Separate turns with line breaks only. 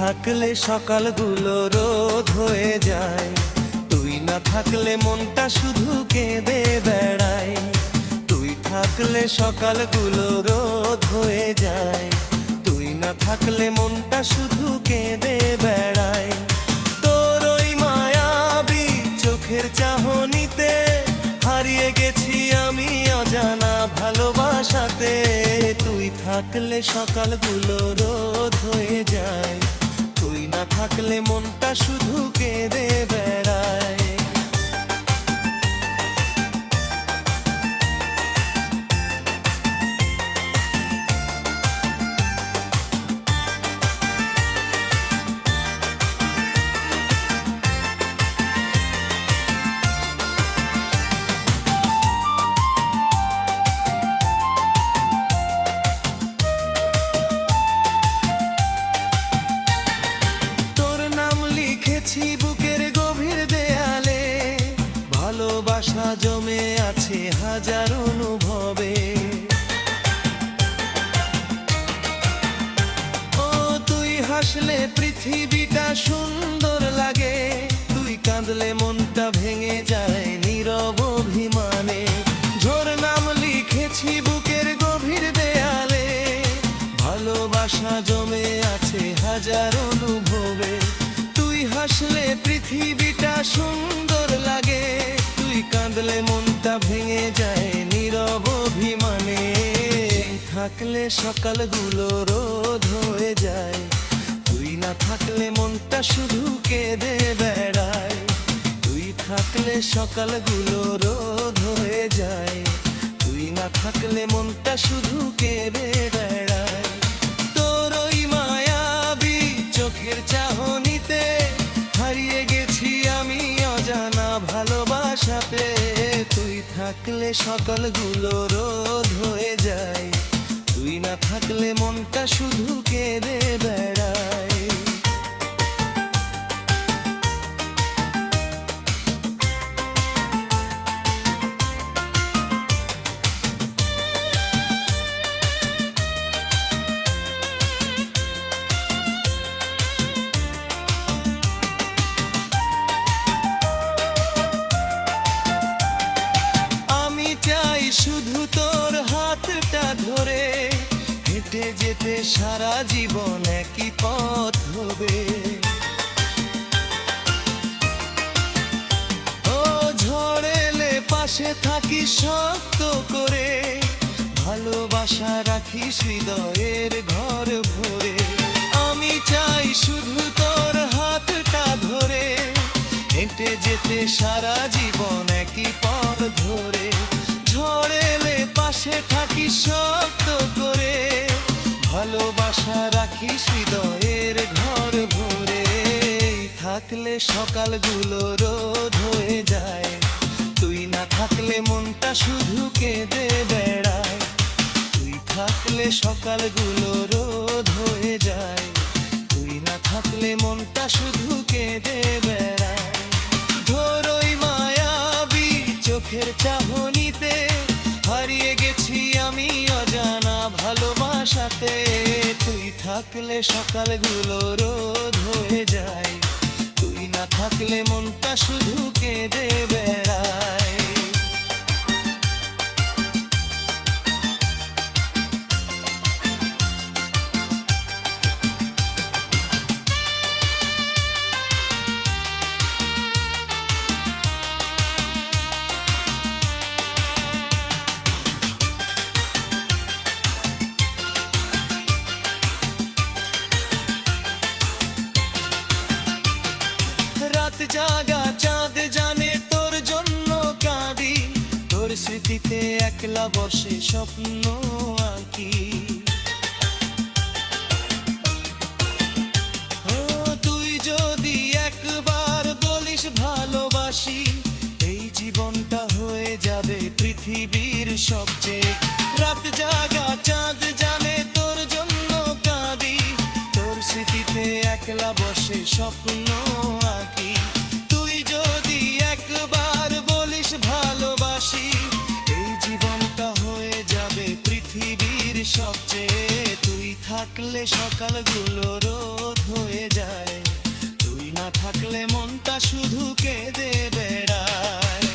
থাকলে সকালগুলো রোদ হয়ে যায়, তুই না থাকলে মনটা শুধু কেঁদে বেড়ায়। তুই থাকলে সকালগুলো রোদ হয়ে যায়, তুই না থাকলে মনটা শুধু কেঁদে বেড়ায়। তোর ওই মায়াবী চোখের চাহনিতে হারিয়ে গেছি আমি অজানা ভালোবাসাতে। তুই থাকলে সকালগুলো রোদ হয়ে যায়, তুই না থাকলে মনটা শুধু কেঁদে বেড়ায়। বুকের গভীর দেয়ালে ভালোবাসা জমে আছে হাজার অনুভবে। ও তুই হাসলে পৃথিবীটা সুন্দর লাগে, তুই কাঁদলে মনটা ভেঙে যায় নীরব অভিমানে। ঝোর নাম লিখেছি বুকের গভীর দেয়ালে, ভালোবাসা জমে আছে হাজার অনুভবে। তুই হাসলে পৃথিবীটা সুন্দর লাগে, তুই কাঁদলে মনটা ভেঙে যায় নীরব অভিমানে। থাকলে সকালগুলো রোদ হয়ে যায়, তুই না থাকলে মনটা শুধু কেঁদে বেড়ায়। তুই থাকলে সকালগুলো রোদ হয়ে যায়, তুই না থাকলে মনটা শুধু কেঁদে বেড়ায়। তোর ওই মায়াবী চোখের চাহনিতে হারিয়ে গেছি আমি অজানা ভালোবাসাতে। তুই থাকলে সকালগুলো রোদ হয়ে যায়, তুই না থাকলে মনটা শুধু কেঁদে বেড়ায়। শুধু তোর হাতটা ধরে হেঁটে যেতে সারা জীবন একই পথ হবে। ও ঝড় এলে পাশে থাকি শক্ত করে, ভালোবাসা রাখিস হৃদয়ের ঘর ভরে। আমি চাই শুধু তোর হাতটা ধরে হেঁটে যেতে সারা জীবন একই পথ ধরে। ঝড় এলে পাশে থাকি শক্ত করে, ভালোবাসা রাখিস হৃদয়ের ঘর ভরে। থাকলে সকালগুলো রোদ হয়ে যায়, তুই না থাকলে মনটা শুধু কেঁদে বেড়ায়। তুই থাকলে সকালগুলো রোদ হয়ে যায়, তুই না থাকলে মনটা শুধু কেঁদে বেড়ায়। ধর ওই মায়াবী চোখের চাহনিতে হারিয়ে গেছি আমি অজানা ভালোবাসাতে। তুই থাকলে সকালগুলো রোদ হয়ে যায়, তুই না থাকলে মনটা শুধু কেঁদে বেড়ায়। রাত জাগা চাঁদ জানে তোর জন্য কাঁদি, তোর স্মৃতিতে একলা বসে স্বপ্ন আঁকি। ও তুই যদি একবার বলিস ভালোবাসি, এই জীবনটা হয়ে যাবে পৃথিবীর সবচেয়ে। রাত জাগা চাঁদ জানে তোর জন্য কাঁদি, তোর স্মৃতিতে একলা বসে স্বপ্ন আঁকি। তুই যদি একবার বলিস ভালোবাসি, এই জীবনটা হয়ে যাবে পৃথিবীর সবচেয়ে। তুই থাকলে সকালগুলো রোদ হয়ে যায়, তুই না থাকলে মনটা শুধু কেঁদে বেড়ায়।